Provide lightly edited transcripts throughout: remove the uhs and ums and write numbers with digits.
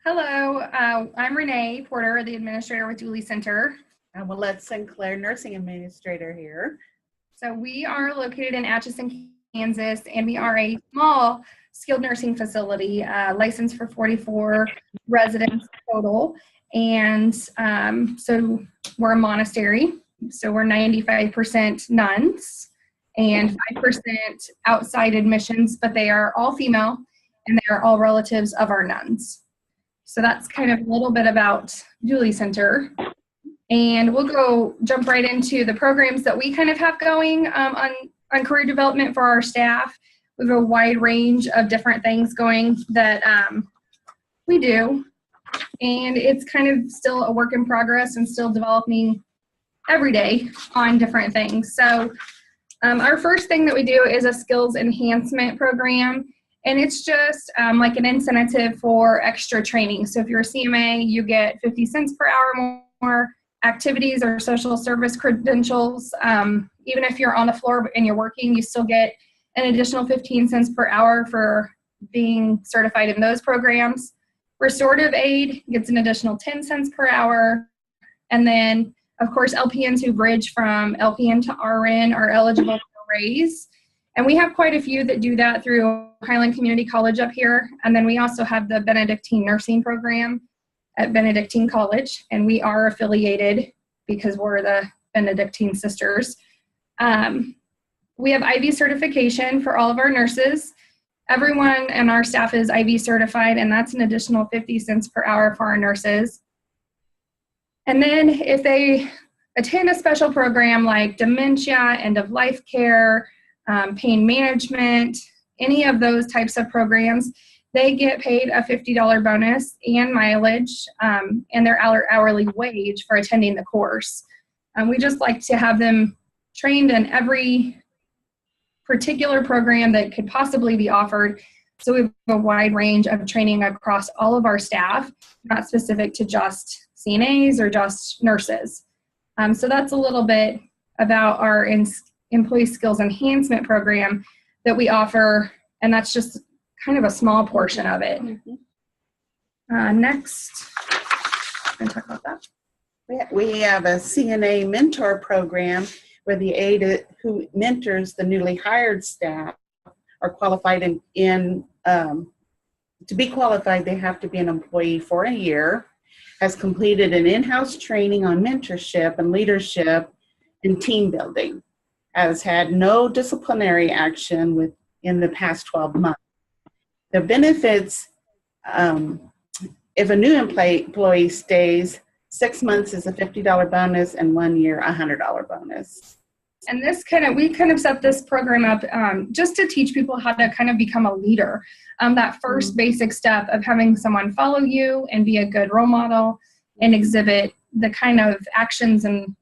Hello, I'm Renee Porter, the administrator with Dooley Center. And Willette Sinclair, nursing administrator here. So we are located in Atchison, Kansas, and we are a small skilled nursing facility, licensed for 44 residents total. And so we're a monastery. So we're 95% nuns and 5% outside admissions, but they are all female and they are all relatives of our nuns. So that's kind of a little bit about Dooley Center. And we'll jump right into the programs that we kind of have going on career development for our staff. We have a wide range of different things going that we do. And it's kind of still a work in progress and still developing every day on different things. So our first thing that we do is a skills enhancement program. And it's just like an incentive for extra training. So if you're a CMA, you get 50 cents per hour more activities or social service credentials. Even if you're on the floor and you're working, you still get an additional 15 cents per hour for being certified in those programs. Restorative aid gets an additional 10 cents per hour. And then, of course, LPNs who bridge from LPN to RN are eligible for a raise. And we have quite a few that do that through Highland Community College up here. And then we also have the Benedictine Nursing Program at Benedictine College. And we are affiliated because we're the Benedictine Sisters. We have IV certification for all of our nurses. Everyone in our staff is IV certified, and that's an additional 50 cents per hour for our nurses. And then if they attend a special program like dementia, end-of-life care, pain management, any of those types of programs, they get paid a $50 bonus and mileage and their hourly wage for attending the course. We just like to have them trained in every particular program that could possibly be offered. So we have a wide range of training across all of our staff, not specific to just CNAs or just nurses. So that's a little bit about our Employee Skills Enhancement Program that we offer, and that's just kind of a small portion of it. Next, I'm going to talk about that. We have a CNA mentor program where the aide who mentors the newly hired staff are qualified to be qualified, they have to be an employee for a year, has completed an in-house training on mentorship and leadership and team building, has had no disciplinary action within the past 12 months. The benefits, if a new employee stays, 6 months is a $50 bonus and 1 year a $100 bonus. And we kind of set this program up just to teach people how to kind of become a leader. That first basic step of having someone follow you and be a good role model and exhibit the kind of actions and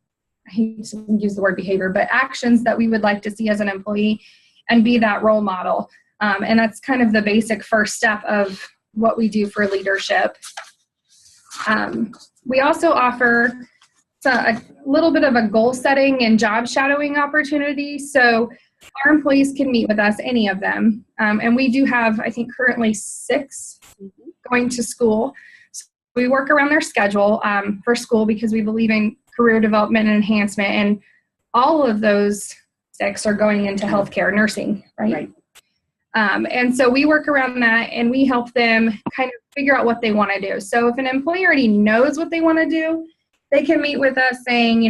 I hate to use the word behavior, but actions that we would like to see as an employee and be that role model. And that's kind of the basic first step of what we do for leadership. We also offer a little bit of a goal setting and job shadowing opportunity. So our employees can meet with us, any of them. And we do have, I think, currently 6 going to school. So we work around their schedule for school because we believe in career development and enhancement, and all of those 6 are going into healthcare, nursing, right? And so we work around that and we help them kind of figure out what they want to do. So if an employee already knows what they want to do, they can meet with us saying,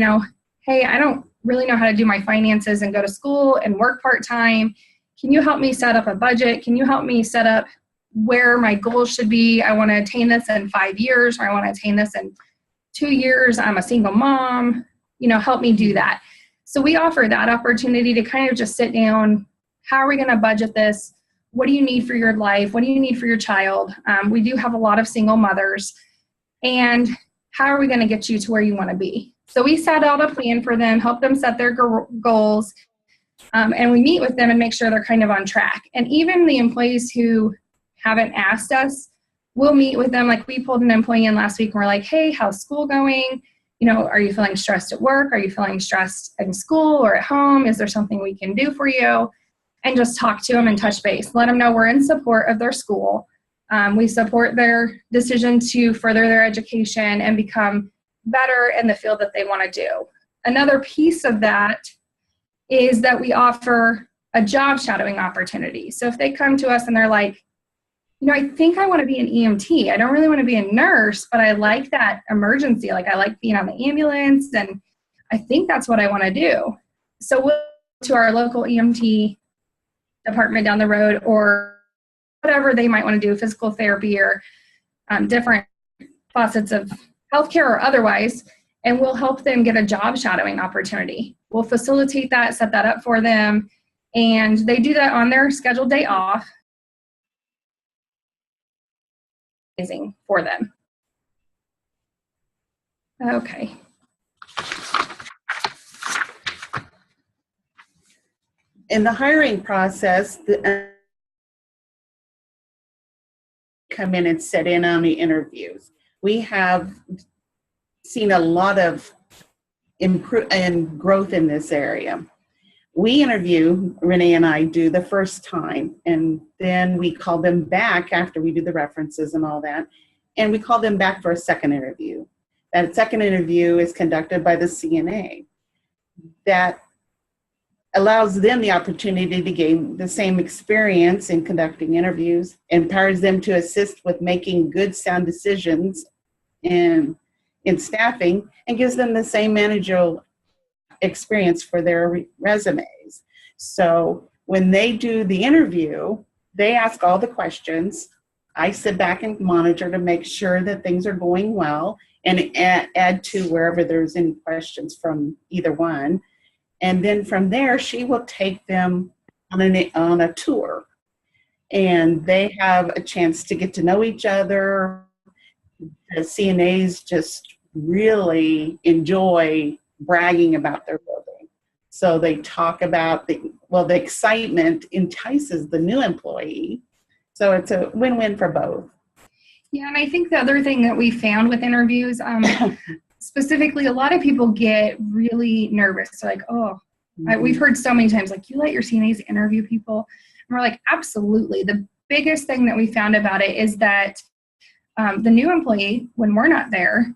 hey, I don't really know how to do my finances and go to school and work part-time. Can you help me set up a budget? Can you help me set up where my goals should be? I want to attain this in 5 years, or I want to attain this in 2 years. I'm a single mom, help me do that. So we offer that opportunity to kind of just sit down. How are we going to budget this? What do you need for your life? What do you need for your child? We do have a lot of single mothers. And how are we going to get you to where you want to be? So we set out a plan for them, help them set their goals, and we meet with them and make sure they're kind of on track. And even the employees who haven't asked us, we'll meet with them. Like we pulled an employee in last week and we're like, hey, how's school going? Are you feeling stressed at work? Are you feeling stressed in school or at home? Is there something we can do for you? And just talk to them and touch base. Let them know we're in support of their school. We support their decision to further their education and become better in the field that they want to do. Another piece of that is that we offer a job shadowing opportunity. So if they come to us and they're like, I think I want to be an EMT. I don't really want to be a nurse, but I like that emergency. Like I like being on the ambulance, and I think that's what I want to do. So we'll go to our local EMT department down the road, or whatever they might want to do, physical therapy or different facets of healthcare or otherwise, and we'll help them get a job shadowing opportunity. We'll facilitate that, set that up for them, and they do that on their scheduled day off. Amazing for them. Okay. In the hiring process, come in and sit in on the interviews. We have seen a lot of growth in this area. We interview, Renee and I do, the first time, and then we call them back after we do the references and all that, and we call them back for a second interview. That second interview is conducted by the CNA. That allows them the opportunity to gain the same experience in conducting interviews, empowers them to assist with making good, sound decisions in staffing, and gives them the same managerial experience for their resumes. So when they do the interview, they ask all the questions. I sit back and monitor to make sure that things are going well, and add to wherever there's any questions from either one. And then from there, she will take them on a tour, and they have a chance to get to know each other. The CNAs just really enjoy bragging about their building. So they talk about the excitement entices the new employee. So it's a win-win for both. Yeah, and I think the other thing that we found with interviews, specifically, a lot of people get really nervous. So like, we've heard so many times, like, you let your CNAs interview people. And we're like, absolutely. The biggest thing that we found about it is that the new employee, when we're not there,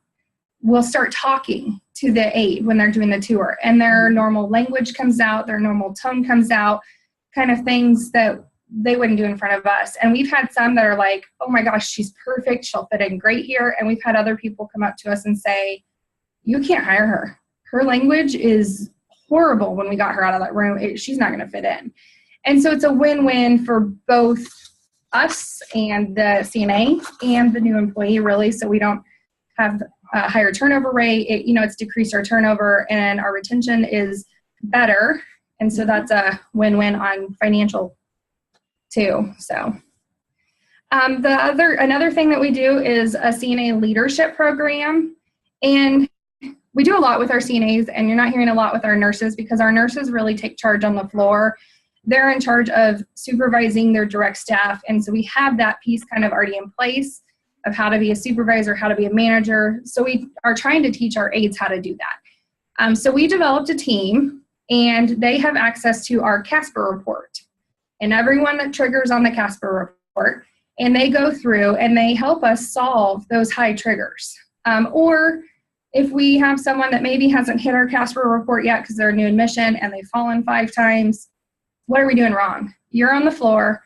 will start talking to the aide when they're doing the tour, and their normal language comes out, their normal tone comes out, kind of things that they wouldn't do in front of us. And we've had some that are like, oh my gosh, she's perfect, she'll fit in great here. And we've had other people come up to us and say, you can't hire her. Her language is horrible. When we got her out of that room, she's not going to fit in. And so it's a win-win for both us and the CNA and the new employee, really. So we don't have a higher turnover rate. It's decreased our turnover, and our retention is better. And so that's a win-win on financial too. So another thing that we do is a CNA leadership program. And we do a lot with our CNAs, and you're not hearing a lot with our nurses, because our nurses really take charge on the floor. They're in charge of supervising their direct staff. And so we have that piece kind of already in place of how to be a supervisor, how to be a manager. So we are trying to teach our aides how to do that. So we developed a team, and they have access to our Casper report and everyone that triggers on the Casper report. And they go through and they help us solve those high triggers. Or if we have someone that maybe hasn't hit our Casper report yet because they're a new admission and they've fallen 5 times, what are we doing wrong? You're on the floor.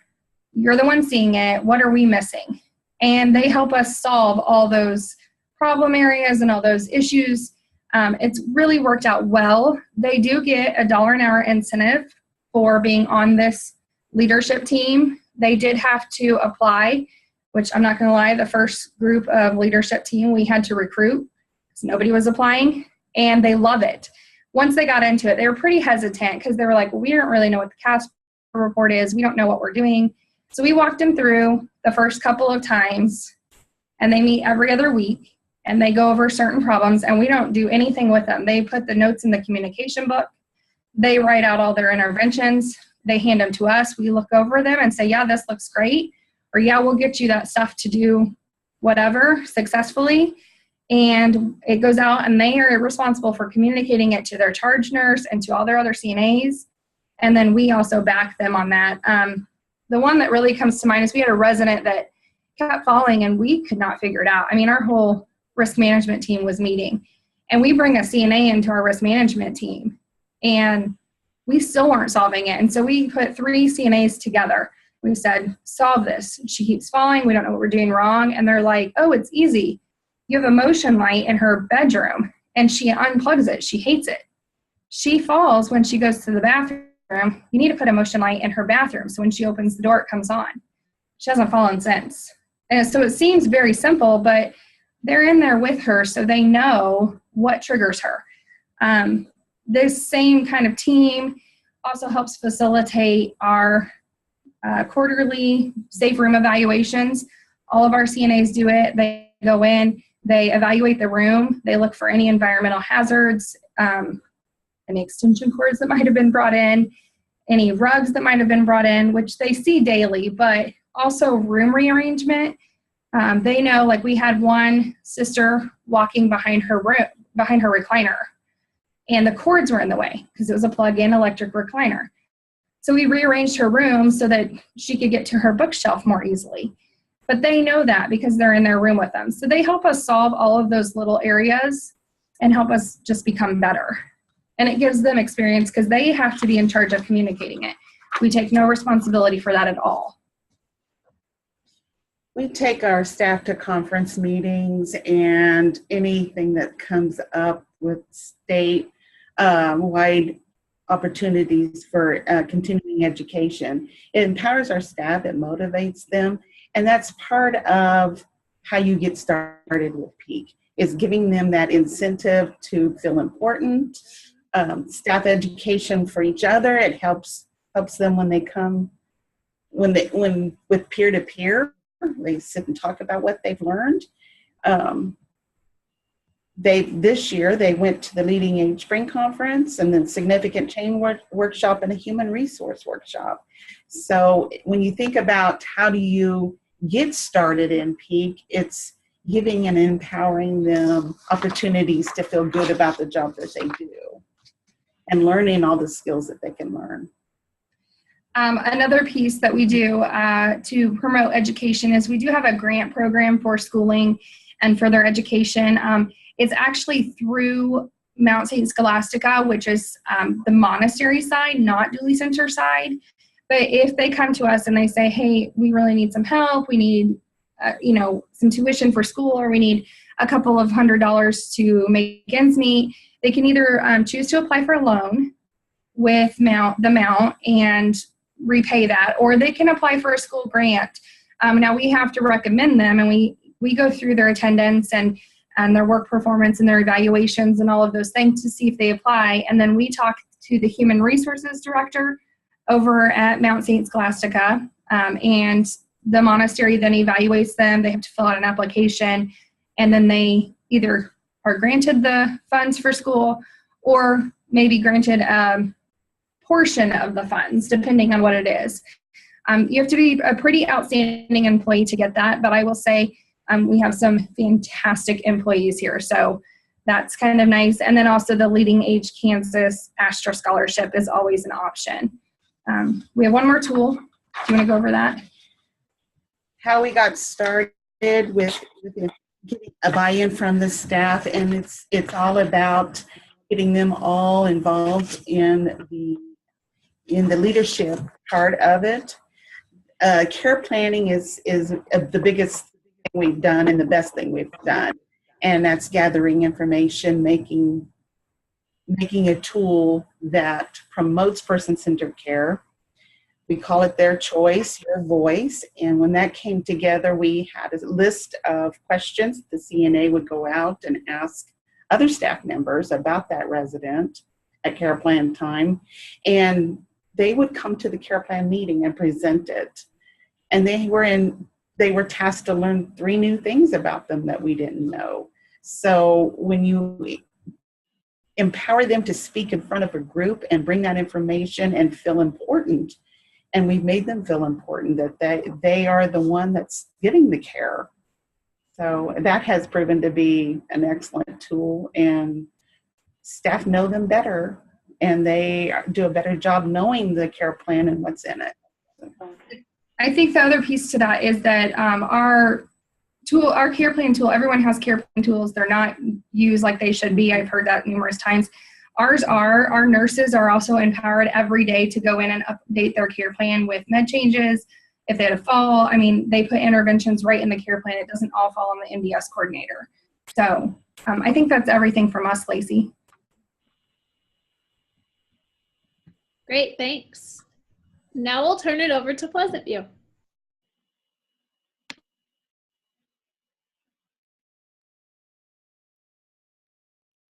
You're the one seeing it. What are we missing? And they help us solve all those problem areas and all those issues. It's really worked out well. They do get $1 an hour incentive for being on this leadership team. They did have to apply, which I'm not going to lie, the first group of leadership team we had to recruit because nobody was applying, and they love it. Once they got into it, they were pretty hesitant because they were like, well, we don't really know what the Casper report is. We don't know what we're doing. So we walked them through the first couple of times, and they meet every other week, and they go over certain problems, and we don't do anything with them. They put the notes in the communication book. They write out all their interventions. They hand them to us. We look over them and say, yeah, this looks great. Or yeah, we'll get you that stuff to do whatever successfully. And it goes out, and they are responsible for communicating it to their charge nurse and to all their other CNAs. And then we also back them on that. The one that really comes to mind is we had a resident that kept falling and we could not figure it out. I mean, our whole risk management team was meeting, and we bring a CNA into our risk management team, and we still weren't solving it. And so we put 3 CNAs together. We said, solve this. She keeps falling. We don't know what we're doing wrong. And they're like, oh, it's easy. You have a motion light in her bedroom, and she unplugs it. She hates it. She falls when she goes to the bathroom. You need to put a motion light in her bathroom, so when she opens the door, it comes on. She hasn't fallen since. And so it seems very simple, but they're in there with her, so they know what triggers her. This same kind of team also helps facilitate our quarterly safe room evaluations. All of our CNAs do it. They go in, they evaluate the room, they look for any environmental hazards, any extension cords that might have been brought in, any rugs that might have been brought in, which they see daily, but also room rearrangement. They know, like we had one sister walking behind her recliner, and the cords were in the way because it was a plug-in electric recliner. So we rearranged her room so that she could get to her bookshelf more easily. But they know that because they're in their room with them. So they help us solve all of those little areas and help us just become better. And it gives them experience because they have to be in charge of communicating it. We take no responsibility for that at all. We take our staff to conference meetings and anything that comes up with state wide opportunities for continuing education. It empowers our staff, it motivates them, and that's part of how you get started with Peak, is giving them that incentive to feel important. Staff education for each other, it helps them when they come, when with peer-to-peer, they sit and talk about what they've learned. This year they went to the Leading Age Spring Conference and then Significant Change Workshop and a Human Resource Workshop. So when you think about how do you get started in Peak, it's giving and empowering them opportunities to feel good about the job that they do and learning all the skills that they can learn. Another piece that we do to promote education is we do have a grant program for schooling and further education. It's actually through Mount St. Scholastica, which is the monastery side, not Dooley Center side. But if they come to us and they say, hey, we really need some help, we need some tuition for school, or we need a couple of $100 to make ends meet, they can either choose to apply for a loan with the Mount and repay that, or they can apply for a school grant. Now we have to recommend them, and we go through their attendance and their work performance and their evaluations and all of those things to see if they apply. And then we talk to the human resources director over at Mount St. Scholastica, and the monastery then evaluates them. They have to fill out an application, and then they either are granted the funds for school or maybe granted a portion of the funds, depending on what it is. You have to be a pretty outstanding employee to get that, but I will say we have some fantastic employees here, so that's kind of nice. And then also the Leading Age Kansas Astra Scholarship is always an option. We have one more tool. Do you want to go over that? How we got started with getting a buy-in from the staff, and it's all about getting them all involved in the leadership part of it. Care planning is the biggest thing we've done and the best thing we've done, and that's gathering information, making a tool that promotes person-centered care. We call it Their Choice, Your Voice. And when that came together, we had a list of questions. The CNA would go out and ask other staff members about that resident at care plan time. And they would come to the care plan meeting and present it. And they were tasked to learn 3 new things about them that we didn't know. So when you empower them to speak in front of a group and bring that information and feel important, and we've made them feel important, that they are the one that's getting the care. So that has proven to be an excellent tool, and staff know them better, and they do a better job knowing the care plan and what's in it. I think the other piece to that is that our care plan tool, everyone has care plan tools. They're not used like they should be. I've heard that numerous times. Our nurses are also empowered every day to go in and update their care plan with med changes. If they had a fall, I mean, they put interventions right in the care plan. It doesn't all fall on the MDS coordinator. So I think that's everything from us, Lacey. Great, thanks. Now we'll turn it over to Pleasant View.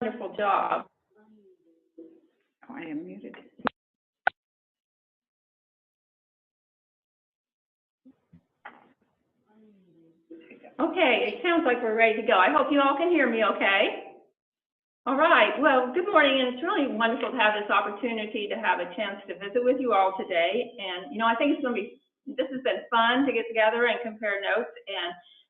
Wonderful job. Oh, I am muted. Okay, it sounds like we're ready to go. I hope you all can hear me okay. All right, well, good morning, and it's really wonderful to have this opportunity to have a chance to visit with you all today. And, I think this has been fun to get together and compare notes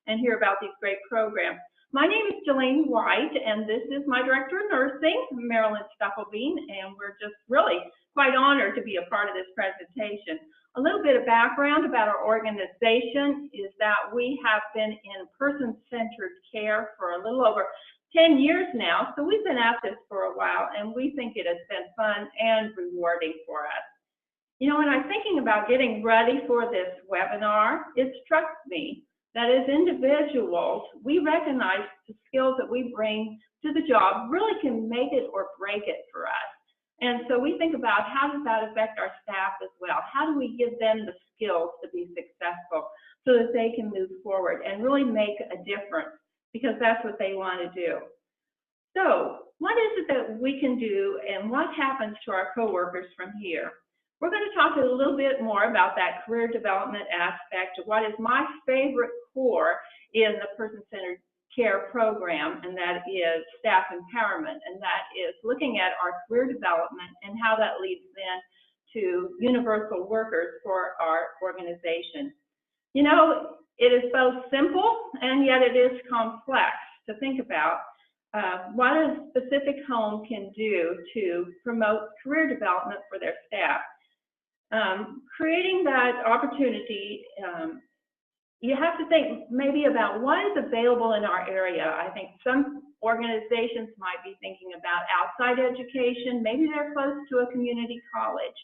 and hear about these great programs. My name is Jolene White, and this is my Director of Nursing, Marilyn Stuckelbein, and we're just really quite honored to be a part of this presentation. A little bit of background about our organization is that we have been in person-centered care for a little over 10 years now, so we've been at this for a while, and we think it has been fun and rewarding for us. When I'm thinking about getting ready for this webinar, it struck me that as individuals, we recognize the skills that we bring to the job really can make it or break it for us. And so we think about how does that affect our staff as well? How do we give them the skills to be successful so that they can move forward and really make a difference, because that's what they want to do. So what is it that we can do and what happens to our coworkers from here? We're going to talk a little bit more about that career development aspect of what is my favorite core in the person-centered care program, and that is staff empowerment, and that is looking at our career development and how that leads then to universal workers for our organization. It is both simple and yet it is complex to think about what a specific home can do to promote career development for their staff. Creating that opportunity, you have to think maybe about what is available in our area. I think some organizations might be thinking about outside education. Maybe they're close to a community college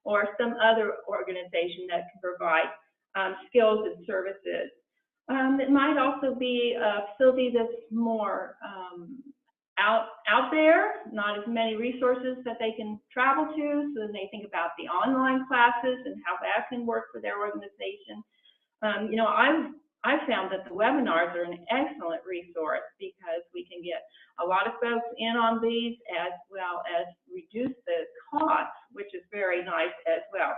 or some other organization that can provide skills and services. It might also be a facility that's more out there, not as many resources that they can travel to, so then they think about the online classes and how that can work for their organization. I've found that the webinars are an excellent resource because we can get a lot of folks in on these as well as reduce the costs, which is very nice as well.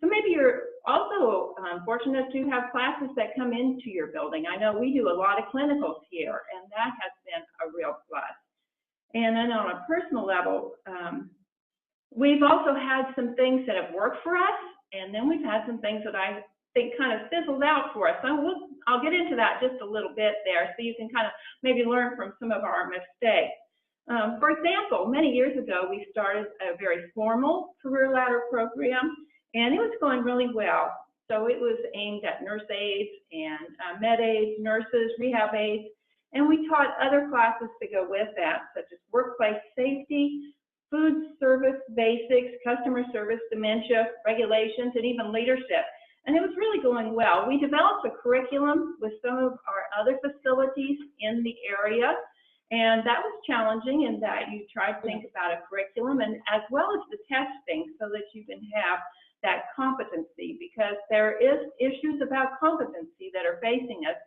So maybe you're also fortunate to have classes that come into your building. I know we do a lot of clinicals here, and that has been a real plus. And then on a personal level, we've also had some things that have worked for us, and then we've had some things that I think kind of fizzled out for us. So I'll get into that just a little bit there so you can kind of maybe learn from some of our mistakes. For example, many years ago, we started a very formal career ladder program, and it was going really well. So it was aimed at nurse aides and med aides, nurses, rehab aides, and we taught other classes to go with that, such as workplace safety, food service basics, customer service, dementia, regulations, and even leadership. And it was really going well. We developed a curriculum with some of our other facilities in the area, and that was challenging in that you try to think about a curriculum and as well as the testing so that you can have that competency, because there is issues about competency that are facing us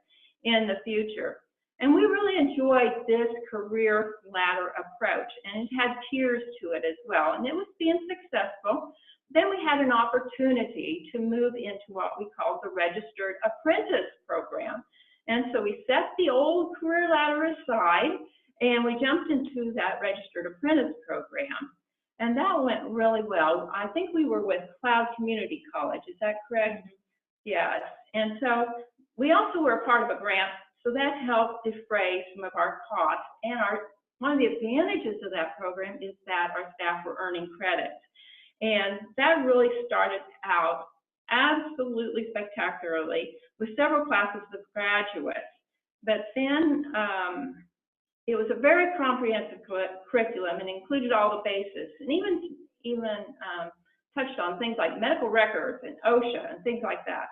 in the future. And we really enjoyed this career ladder approach, and it had tiers to it as well, and it was being successful. Then we had an opportunity to move into what we call the Registered Apprentice Program. And so we set the old career ladder aside, and we jumped into that Registered Apprentice Program. And that went really well. I think we were with Cloud Community College, is that correct? Yes. And so we also were a part of a grant, so that helped defray some of our costs. And one of the advantages of that program is that our staff were earning credits. And that really started out absolutely spectacularly with several classes of graduates. But then it was a very comprehensive curriculum and included all the bases, and even touched on things like medical records and OSHA and things like that.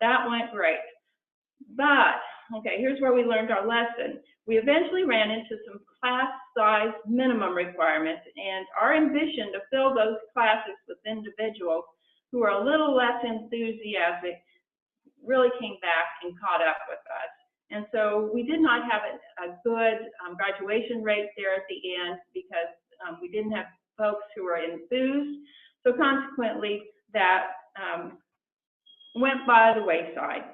That went great. But, okay, here's where we learned our lesson. We eventually ran into some class size minimum requirements, and our ambition to fill those classes with individuals who are a little less enthusiastic really came back and caught up with us. And so we did not have a good graduation rate there at the end because we didn't have folks who were enthused. So consequently, that went by the wayside.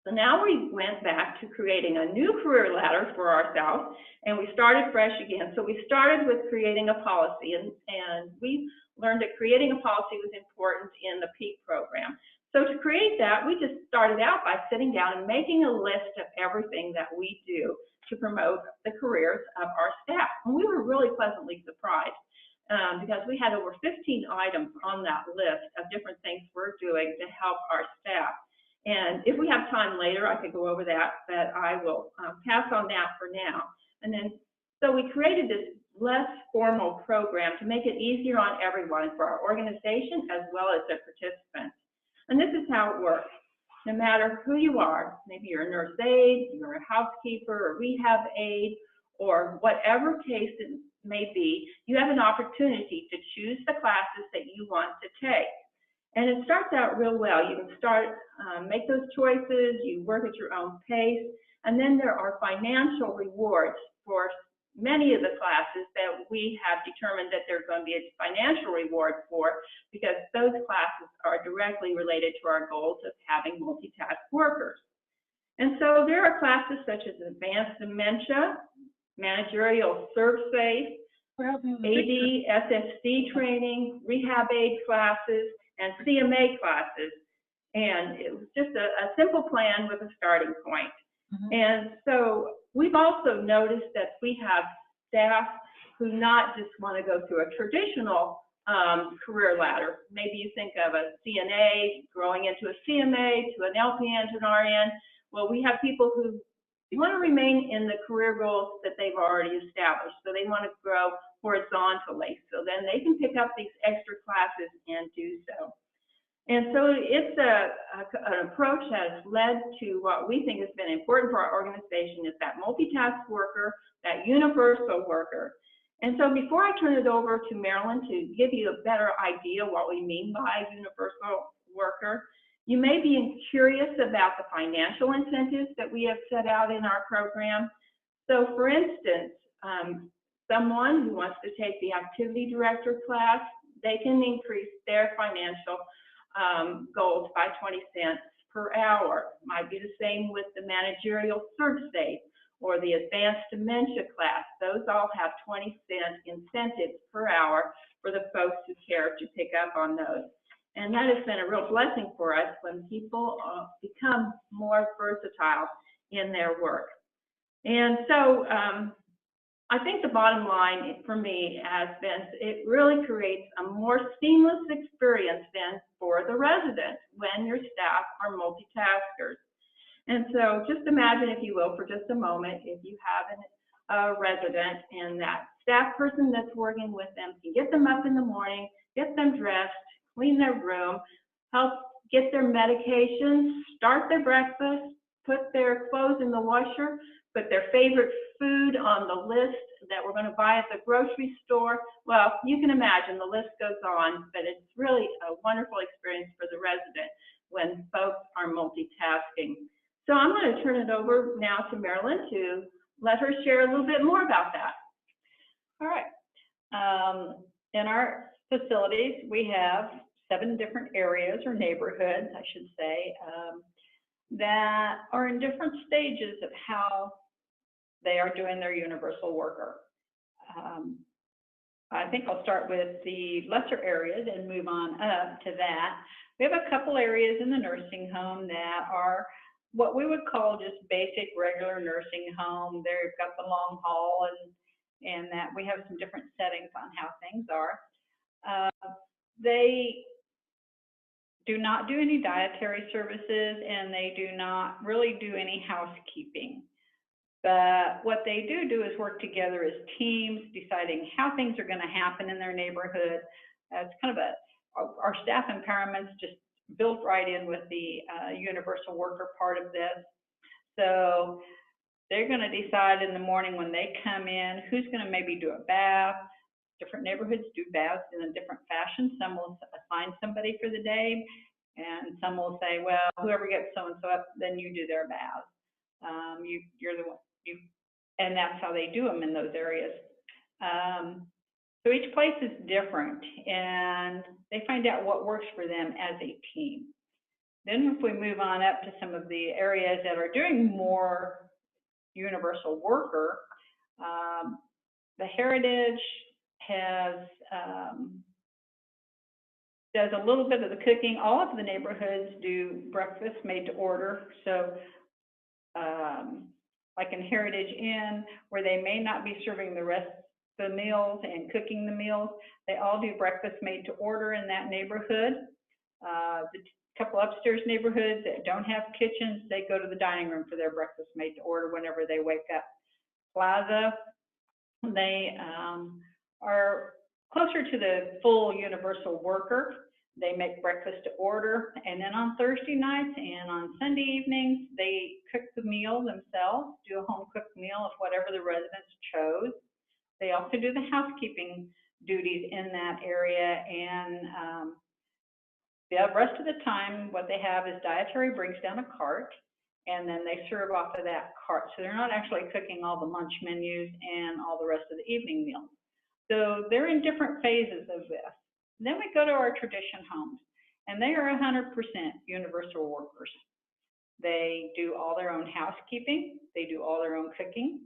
So now we went back to creating a new career ladder for ourselves, and we started fresh again. So we started with creating a policy, and we learned that creating a policy was important in the PEAK program. So to create that, we just started out by sitting down and making a list of everything that we do to promote the careers of our staff. And we were really pleasantly surprised because we had over 15 items on that list of different things we're doing to help our staff. And if we have time later, I could go over that, but I will pass on that for now. And then, so we created this less formal program to make it easier on everyone, for our organization as well as the participants. And this is how it works. No matter who you are, maybe you're a nurse aide, you're a housekeeper, a rehab aide, or whatever case it may be, you have an opportunity to choose the classes that you want to take. And it starts out real well. You can start, make those choices, you work at your own pace, and then there are financial rewards for many of the classes that we have determined that there's going to be a financial reward for, because those classes are directly related to our goals of having multitask workers. And so there are classes such as advanced dementia, managerial ServSafe, AD, SSD training, rehab aid classes, and CMA classes. And it was just a simple plan with a starting point. And so we've also noticed that we have staff who not just want to go through a traditional career ladder. Maybe you think of a CNA growing into a CMA to an LPN to an RN. Well, we have people who want to remain in the career goals that they've already established. So they want to grow horizontally. So then they can pick up these extra classes and do so. And so it's an approach that has led to what we think has been important for our organization, is that multitask worker, that universal worker. And so before I turn it over to Marilyn to give you a better idea what we mean by universal worker, you may be curious about the financial incentives that we have set out in our program. So for instance, someone who wants to take the activity director class, they can increase their financial goals by 20 cents per hour. Might be the same with the managerial ServSafe or the advanced dementia class. Those all have 20-cent incentives per hour for the folks who care to pick up on those. And that has been a real blessing for us when people become more versatile in their work. And so I think the bottom line for me has been, it really creates a more seamless experience then for the resident when your staff are multitaskers. And so just imagine, if you will, for just a moment, if you have a resident and that staff person that's working with them can get them up in the morning, get them dressed, clean their room, help get their medications, start their breakfast, put their clothes in the washer, put their favorite food on the list that we're going to buy at the grocery store. Well, you can imagine the list goes on, but it's really a wonderful experience for the resident when folks are multitasking. So I'm going to turn it over now to Marilyn to let her share a little bit more about that. All right. In our facilities, we have 7 different areas or neighborhoods, I should say, that are in different stages of how they are doing their universal worker. I think I'll start with the lesser areas and move on up to that. We have a couple areas in the nursing home that are what we would call just basic regular nursing home. They've got the long hall and that we have some different settings on how things are. They do not do any dietary services, and they do not really do any housekeeping. But what they do is work together as teams, deciding how things are going to happen in their neighborhood. It's kind of our staff empowerment's just built right in with the universal worker part of this. So they're going to decide in the morning when they come in who's going to maybe do a bath. Different neighborhoods do baths in a different fashion. Some will assign somebody for the day, and some will say, well, whoever gets so-and-so up, then you do their bath. You're the one, and that's how they do them in those areas. So each place is different, and they find out what works for them as a team. Then if we move on up to some of the areas that are doing more universal worker, the Heritage does a little bit of the cooking. All of the neighborhoods do breakfast made to order. So like in Heritage Inn, where they may not be serving the rest of the meals and cooking the meals, they all do breakfast made to order in that neighborhood. The couple upstairs neighborhoods that don't have kitchens, they go to the dining room for their breakfast made to order whenever they wake up. Plaza, they are closer to the full universal worker. They make breakfast to order, and then on Thursday nights and on Sunday evenings, they cook the meal themselves, do a home cooked meal of whatever the residents chose. They also do the housekeeping duties in that area, and the rest of the time, what they have is dietary brings down a cart, and then they serve off of that cart. So they're not actually cooking all the lunch menus and all the rest of the evening meals. So they're in different phases of this. Then we go to our tradition homes, and they are 100% universal workers. They do all their own housekeeping, they do all their own cooking,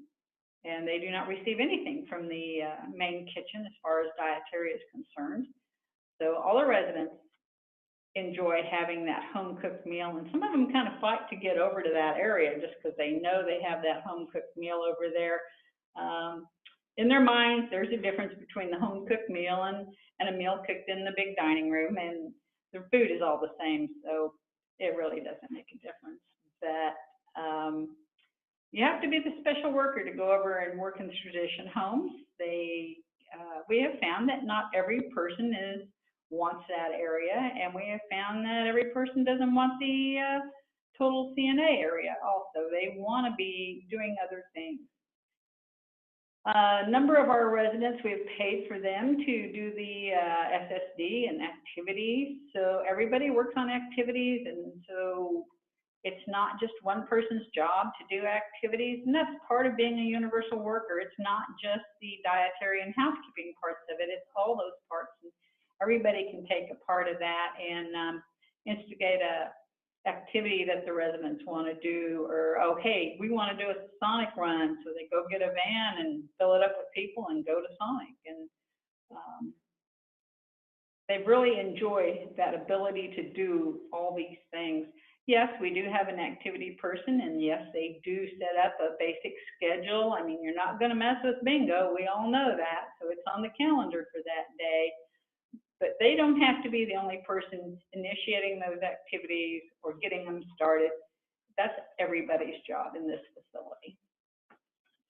and they do not receive anything from the main kitchen as far as dietary is concerned. So all the residents enjoy having that home cooked meal, and some of them kind of fight to get over to that area just because they know they have that home cooked meal over there. In their minds, there's a difference between the home cooked meal and a meal cooked in the big dining room, and the food is all the same, so it really doesn't make a difference. But you have to be the special worker to go over and work in the tradition homes. We have found that not every person wants that area, and we have found that every person doesn't want the total CNA area also. They want to be doing other things. A number of our residents, we've paid for them to do the SSD and activities. So everybody works on activities, and so it's not just one person's job to do activities, and that's part of being a universal worker. It's not just the dietary and housekeeping parts of it, it's all those parts. And everybody can take a part of that and instigate a activity that the residents want to do, or, oh, hey, we want to do a Sonic run, so they go get a van and fill it up with people and go to Sonic. And they really enjoy that ability to do all these things. Yes, we do have an activity person, and yes, they do set up a basic schedule. I mean, you're not going to mess with bingo. We all know that, so it's on the calendar for that day. But they don't have to be the only person initiating those activities or getting them started. That's everybody's job in this facility.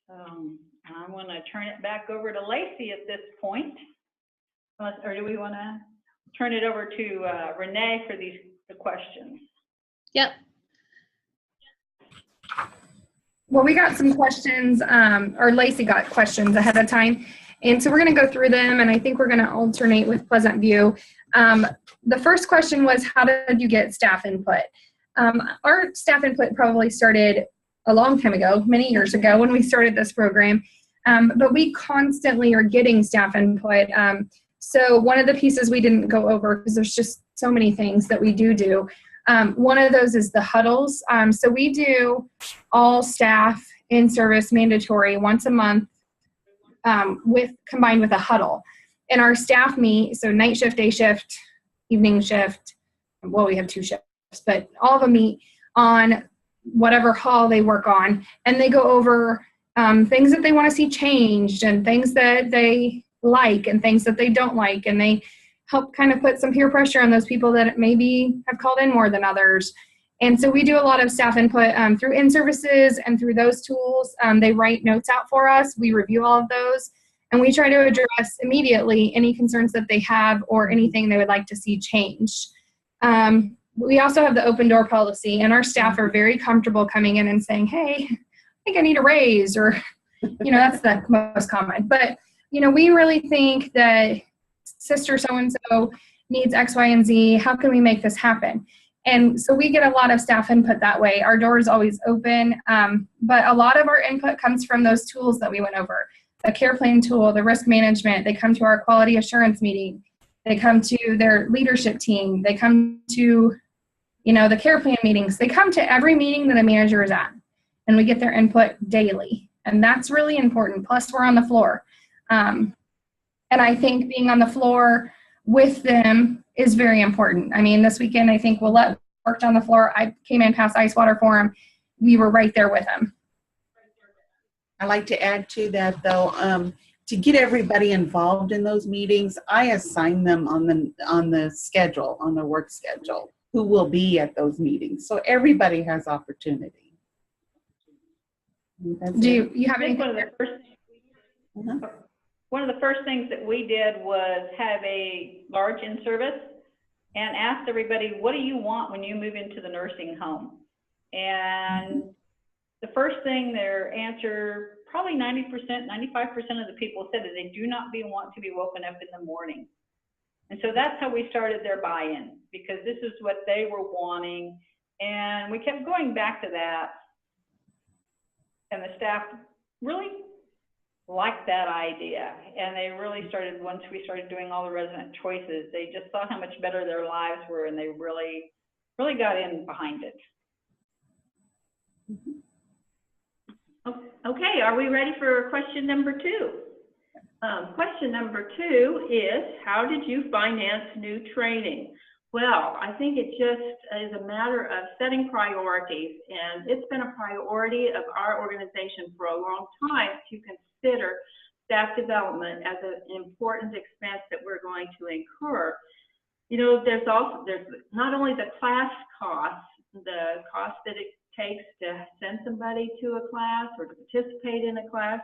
I'm going to turn it back over to Lacey at this point. Or do we want to turn it over to Renee for the questions? Yep. Well, we got some questions, or Lacey got questions ahead of time. And so we're going to go through them, and I think we're going to alternate with Pleasant View. The first question was, how did you get staff input? Our staff input probably started a long time ago, many years ago when we started this program, but we constantly are getting staff input. So one of the pieces we didn't go over, because there's just so many things that we do. One of those is the huddles. So we do all staff in service mandatory once a month, combined with a huddle. And our staff meet, so night shift, day shift, evening shift. Well, we have 2 shifts, but all of them meet on whatever hall they work on, and they go over things that they want to see changed, and things that they like, and things that they don't like, and they help kind of put some peer pressure on those people that maybe have called in more than others. And so we do a lot of staff input through in-services and through those tools. They write notes out for us. We review all of those. And we try to address immediately any concerns that they have or anything they would like to see changed. We also have the open door policy, and our staff are very comfortable coming in and saying, hey, I think I need a raise, or, that's the most common. But, we really think that sister so-and-so needs X, Y, and Z. How can we make this happen? And so we get a lot of staff input that way. Our door is always open, but a lot of our input comes from those tools that we went over. The care plan tool, the risk management. They come to our quality assurance meeting. They come to their leadership team. They come to, the care plan meetings. They come to every meeting that a manager is at, and we get their input daily. And that's really important. Plus, we're on the floor. And I think being on the floor with them is very important. I mean, this weekend, I think Willette worked on the floor. I came in past ice water for him. We were right there with him. I like to add to that, though, to get everybody involved in those meetings, I assign them on the schedule, on the work schedule, who will be at those meetings. So everybody has opportunity. Do you have I think anything? one of the first things that we did was have a large in-service and asked everybody, what do you want when you move into the nursing home? And the first thing, their answer, probably 90%, 95% of the people said that they do not want to be woken up in the morning. And so that's how we started their buy-in, because this is what they were wanting. And we kept going back to that. And the staff really liked that idea. And they really started, once we started doing all the resident choices, they just saw how much better their lives were, and they really, really got in behind it. Okay, are we ready for question number 2? Question number 2 is, how did you finance new training? Well, I think it just is a matter of setting priorities, and it's been a priority of our organization for a long time to consider staff development as an important expense that we're going to incur. There's not only the class costs, the cost that it takes to send somebody to a class or to participate in a class,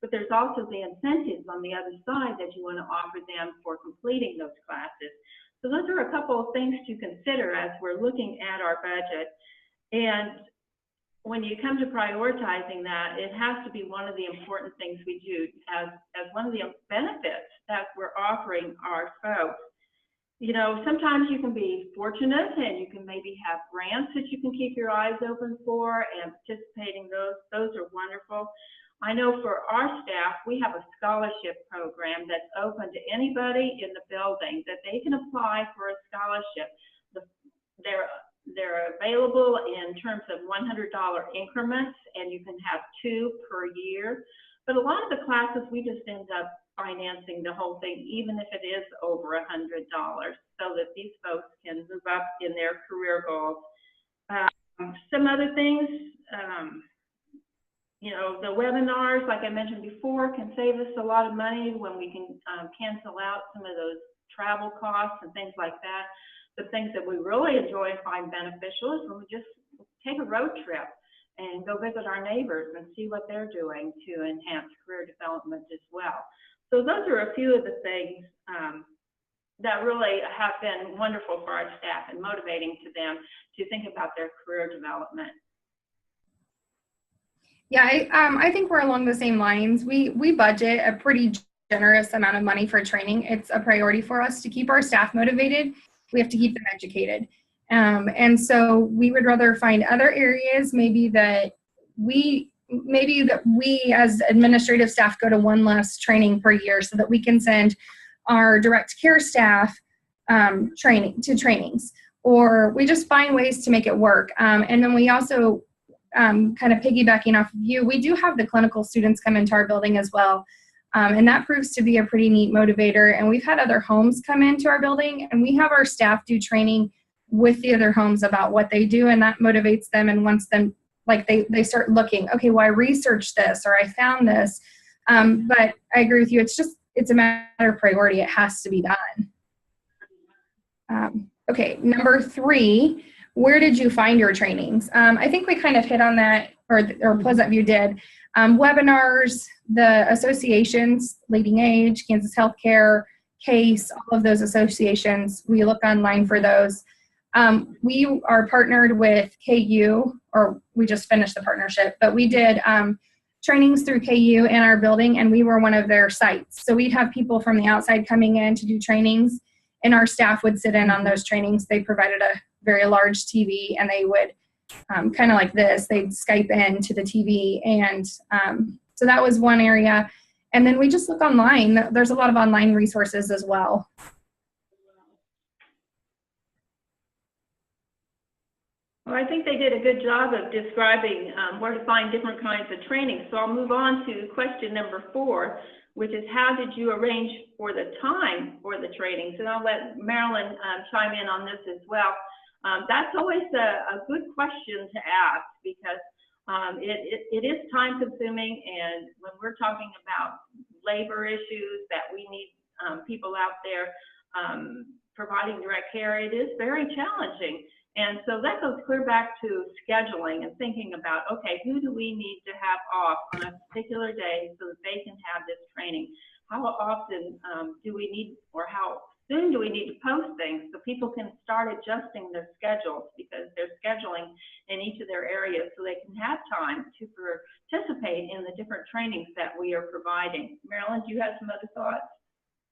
but there's also the incentives on the other side that you want to offer them for completing those classes. So those are a couple of things to consider as we're looking at our budget. And when you come to prioritizing that, it has to be one of the important things we do as one of the benefits that we're offering our folks. Sometimes you can be fortunate and you can maybe have grants that you can keep your eyes open for and participating those. Those are wonderful. I know for our staff, we have a scholarship program that's open to anybody in the building that they can apply for a scholarship. They're available in terms of $100 increments, and you can have 2 per year. But a lot of the classes, we just end up financing the whole thing, even if it is over $100, so that these folks can move up in their career goals. Some other things, the webinars, like I mentioned before, can save us a lot of money when we can cancel out some of those travel costs and things like that. The things that we really enjoy and find beneficial is when we just take a road trip and go visit our neighbors and see what they're doing to enhance career development as well. So those are a few of the things that really have been wonderful for our staff and motivating to them to think about their career development. Yeah, I think we're along the same lines. We budget a pretty generous amount of money for training. It's a priority for us to keep our staff motivated. We have to keep them educated. And so we would rather find other areas that we as administrative staff go to one less training per year so that we can send our direct care staff trainings, or we just find ways to make it work. And then we also kind of piggybacking off of you, we do have the clinical students come into our building as well. And that proves to be a pretty neat motivator. And we've had other homes come into our building, and we have our staff do training with the other homes about what they do, and that motivates them and wants them, like they start looking, okay, well, I researched this or I found this. But I agree with you. It's a matter of priority. It has to be done. Okay, number 3, where did you find your trainings? I think we kind of hit on that, or Pleasant View did. Webinars, the associations, Leading Age, Kansas Healthcare, CASE, all of those associations, we look online for those. We are partnered with KU, or we just finished the partnership, but we did trainings through KU in our building, and we were one of their sites. So we'd have people from the outside coming in to do trainings, and our staff would sit in on those trainings. They provided a very large TV, and they would kind of like this, they'd Skype in to the TV. And so that was one area. And then we just look online. There's a lot of online resources as well. Well, I think they did a good job of describing where to find different kinds of training. So I'll move on to question number 4, which is how did you arrange for the time for the trainings? And I'll let Marilyn chime in on this as well. That's always a good question to ask, because it is time consuming, and when we're talking about labor issues that we need people out there providing direct care, it is very challenging. And so that goes clear back to scheduling and thinking about, okay, who do we need to have off on a particular day so that they can have this training? How often do we need, or how soon do we need to post things so people can start adjusting their schedules, because they're scheduling in each of their areas so they can have time to participate in the different trainings that we are providing. Marilyn, do you have some other thoughts?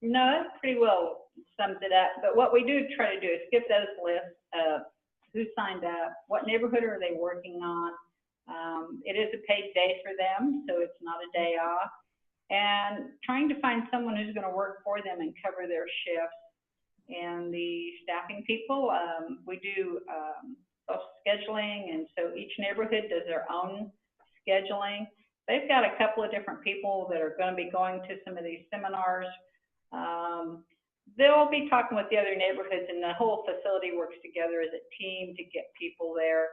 No, that pretty well sums it up. But what we do try to do is get those lists of who signed up, what neighborhood are they working on. It is a paid day for them, so it's not a day off. And trying to find someone who's going to work for them and cover their shifts. And the staffing people, we do self-scheduling, and so each neighborhood does their own scheduling. They've got a couple of different people that are going to be going to some of these seminars. They'll be talking with the other neighborhoods, and the whole facility works together as a team to get people there.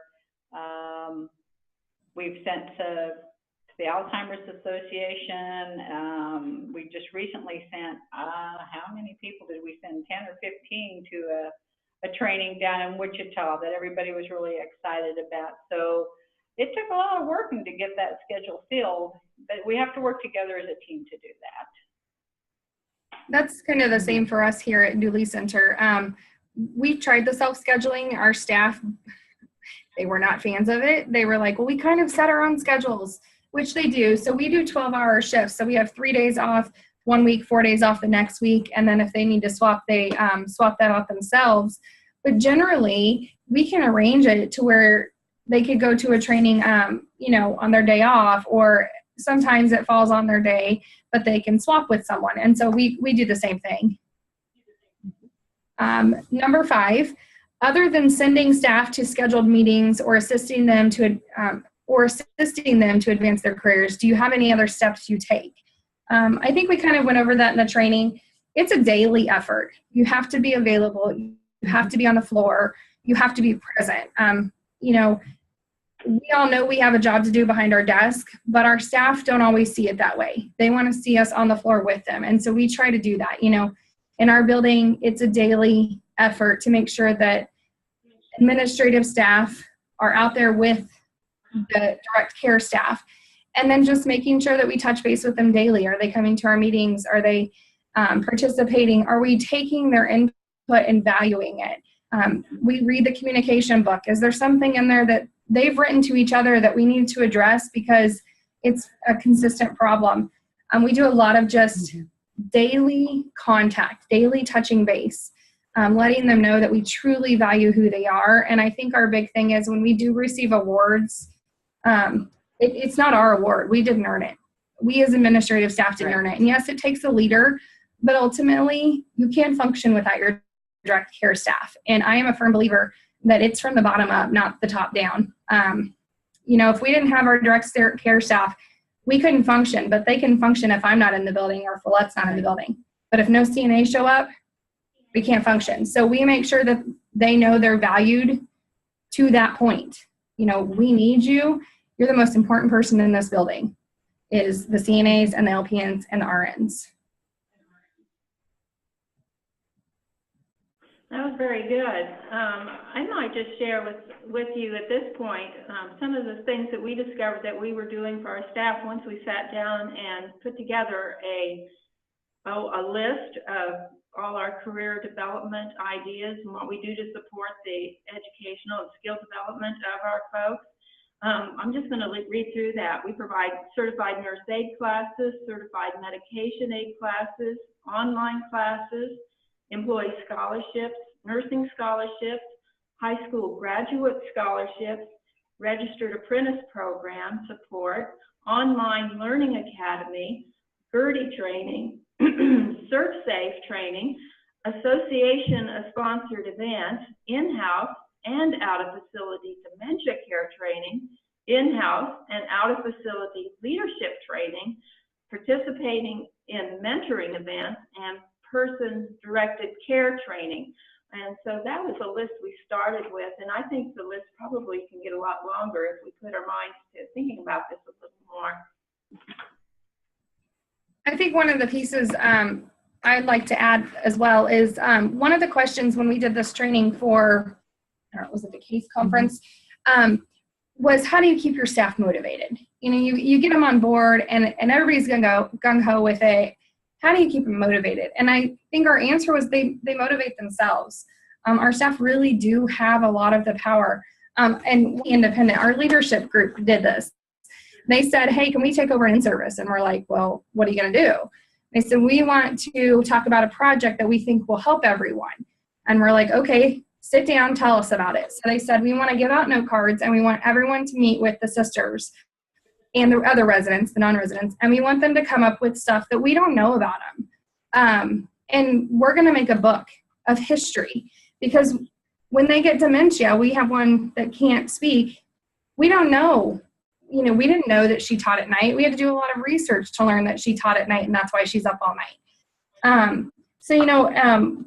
We've sent to the Alzheimer's Association. We just recently sent, how many people did we send? 10 or 15 to a training down in Wichita that everybody was really excited about. So it took a lot of working to get that schedule filled, but we have to work together as a team to do that. That's kind of the same for us here at Dooley Center. We tried the self-scheduling. Our staff, they were not fans of it. They were like, well, we kind of set our own schedules, which they do. So we do 12-hour shifts. So we have 3 days off 1 week, 4 days off the next week. And then if they need to swap, they swap that out themselves. But generally, we can arrange it to where they could go to a training, on their day off, or sometimes it falls on their day, but they can swap with someone. And so we do the same thing. Number 5, other than sending staff to scheduled meetings or assisting them to advance their careers, do you have any other steps you take? I think we kind of went over that in the training. It's a daily effort. You have to be available. You have to be on the floor. You have to be present. We all know we have a job to do behind our desk, but our staff don't always see it that way. They want to see us on the floor with them. And so we try to do that. In our building, it's a daily effort to make sure that administrative staff are out there with the direct care staff. And then just making sure that we touch base with them daily. Are they coming to our meetings? Are they participating? Are we taking their input and valuing it? We read the communication book. Is there something in there that they've written to each other that we need to address because it's a consistent problem? We do a lot of just daily contact, daily touching base, letting them know that we truly value who they are. And I think our big thing is when we do receive awards, it's not our award. We didn't earn it. We as administrative staff didn't earn it. And yes, it takes a leader, but ultimately you can't function without your direct care staff. And I am a firm believer that it's from the bottom up, not the top down. If we didn't have our direct care staff, we couldn't function, but they can function if I'm not in the building or if Follett's not in the building. But if no CNAs show up, we can't function. So we make sure that they know they're valued to that point. We need you. You're the most important person in this building, is the CNAs and the LPNs and the RNs. That was very good. I might just share with you at this point some of the things that we discovered that we were doing for our staff once we sat down and put together a list of all our career development ideas and what we do to support the educational and skill development of our folks. I'm just going to read through that. We provide certified nurse aid classes, certified medication aid classes, online classes, employee scholarships, nursing scholarships, high school graduate scholarships, registered apprentice program support, online learning academy, GERDI training, CertSafe training, association of sponsored events, in-house and out-of-facility dementia care training, in-house and out-of-facility leadership training, participating in mentoring events, and person-directed care training. And so that was a list we started with, and I think the list probably can get a lot longer if we put our minds to thinking about this a little more. I think one of the pieces I'd like to add as well is one of the questions when we did this training for, was it the CASE conference, was how do you keep your staff motivated? You know, you get them on board and everybody's going to go gung-ho with it. How do you keep them motivated? And I think our answer was they motivate themselves. Our staff really do have a lot of the power. And independent, our leadership group did this. They said, hey, can we take over in-service? And we're like, well, what are you going to do? They said, we want to talk about a project that we think will help everyone. And we're like, okay, sit down, tell us about it. So they said, we want to give out note cards and we want everyone to meet with the sisters and the other residents, the non-residents, and we want them to come up with stuff that we don't know about them. And we're going to make a book of history because when they get dementia, we have one that can't speak. We don't know. You know, we didn't know that she taught at night. We had to do a lot of research to learn that she taught at night, and that's why she's up all night. So, you know,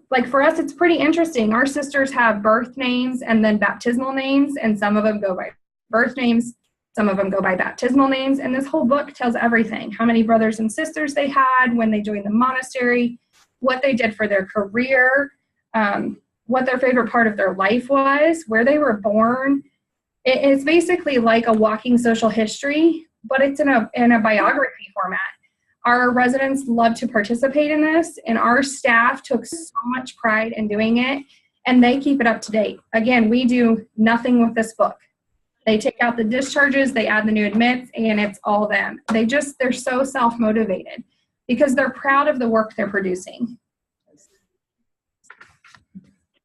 like for us, it's pretty interesting. Our sisters have birth names and then baptismal names, and some of them go by birth names. Some of them go by baptismal names, and this whole book tells everything. How many brothers and sisters they had when they joined the monastery, what they did for their career, what their favorite part of their life was, where they were born. It's basically like a walking social history, but it's in a biography format. Our residents love to participate in this, and our staff took so much pride in doing it, and they keep it up to date. Again, we do nothing with this book. They take out the discharges, they add the new admits, and it's all them. They're so self-motivated because they're proud of the work they're producing.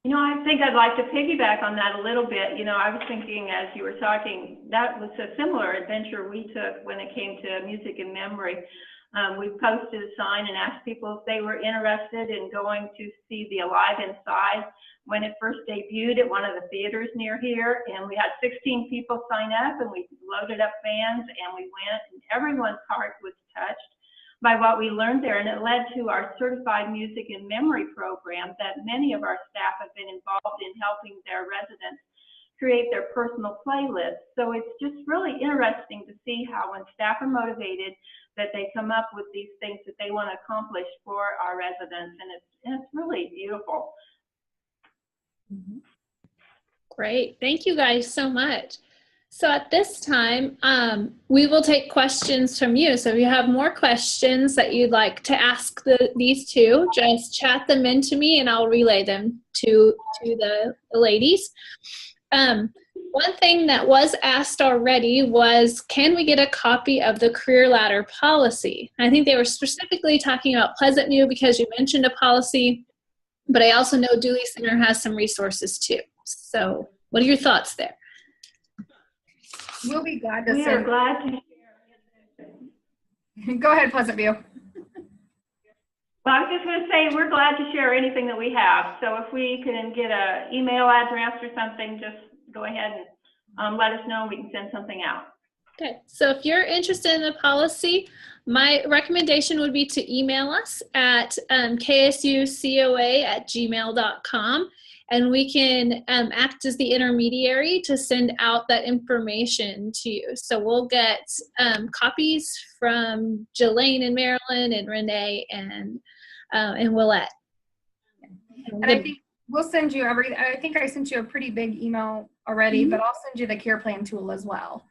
You know, I think I'd like to piggyback on that a little bit. You know, I was thinking as you were talking, that was a similar adventure we took when it came to music and memory. We posted a sign and asked people if they were interested in going to see the Alive Inside when it first debuted at one of the theaters near here. And we had 16 people sign up, and we loaded up vans, and we went, and everyone's heart was touched by what we learned there. And it led to our certified music and memory program that many of our staff have been involved in helping their residents create their personal playlists. So it's just really interesting to see how when staff are motivated that they come up with these things that they want to accomplish for our residents, and it's really beautiful. Great. Thank you guys so much. So at this time, we will take questions from you. So if you have more questions that you'd like to ask these two, just chat them into me and I'll relay them to the ladies. One thing that was asked already was, can we get a copy of the Career Ladder policy? I think they were specifically talking about Pleasant View because you mentioned a policy, but I also know Dooley Center has some resources too. So what are your thoughts there? We'll be glad to We are glad to share. Go ahead, Pleasant View. Well, I was just going to say we're glad to share anything that we have. So if we can get an email address or something, just go ahead and let us know. We can send something out. Okay, so if you're interested in the policy, my recommendation would be to email us at ksucoa@gmail.com, and we can act as the intermediary to send out that information to you. So we'll get copies from Jelaine and Marilyn and Renee and Willette. And I think We'll send you I think I sent you a pretty big email already, but I'll send you the care plan tool as well.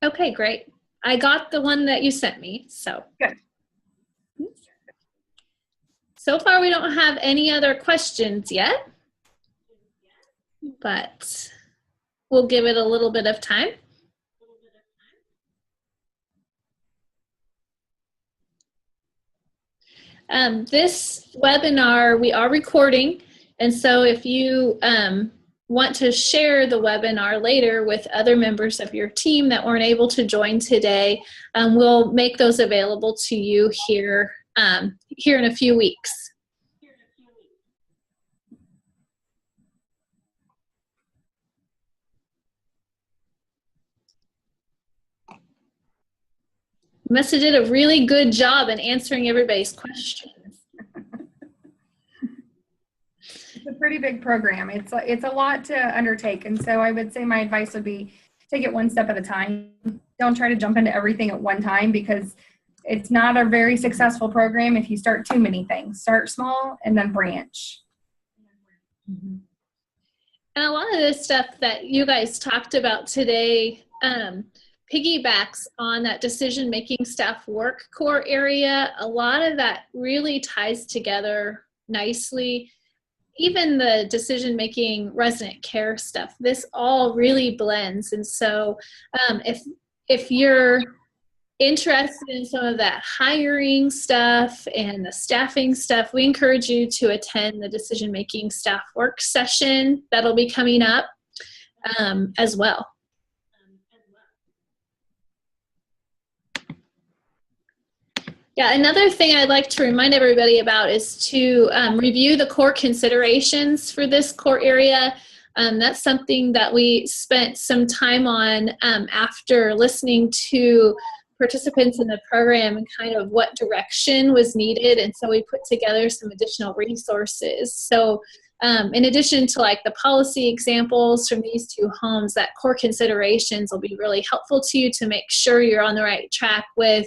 Okay, great. I got the one that you sent me, so. Good. So far, we don't have any other questions yet, but we'll give it a little bit of time. This webinar, we are recording, and so if you want to share the webinar later with other members of your team that weren't able to join today, we'll make those available to you here in a few weeks. You must have did a really good job in answering everybody's questions. It's a pretty big program. It's a lot to undertake, and so I would say my advice would be take it one step at a time. Don't try to jump into everything at one time, because it's not a very successful program if you start too many things. Start small and then branch. And a lot of this stuff that you guys talked about today piggybacks on that decision-making staff work core area. A lot of that really ties together nicely. Even the decision-making resident care stuff, this all really blends. And so if you're interested in some of that hiring stuff and the staffing stuff, we encourage you to attend the decision-making staff work session that'll be coming up as well. Yeah, another thing I'd like to remind everybody about is to review the core considerations for this core area. That's something that we spent some time on after listening to participants in the program and kind of what direction was needed. And so we put together some additional resources. So in addition to like the policy examples from these two homes, that core considerations will be really helpful to you to make sure you're on the right track with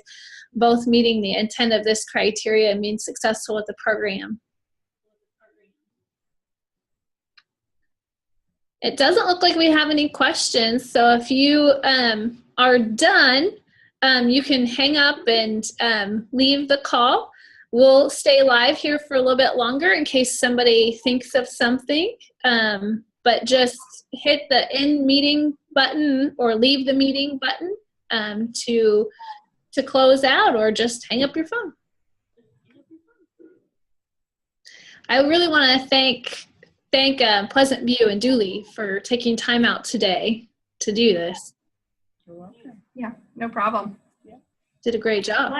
both meeting the intent of this criteria and being successful with the program. It doesn't look like we have any questions, so if you are done, you can hang up and leave the call. We'll stay live here for a little bit longer in case somebody thinks of something, but just hit the end meeting button or leave the meeting button to close out, or just hang up your phone. I really want to thank Pleasant View and Dooley for taking time out today to do this. You're welcome. Yeah, no problem. Did a great job.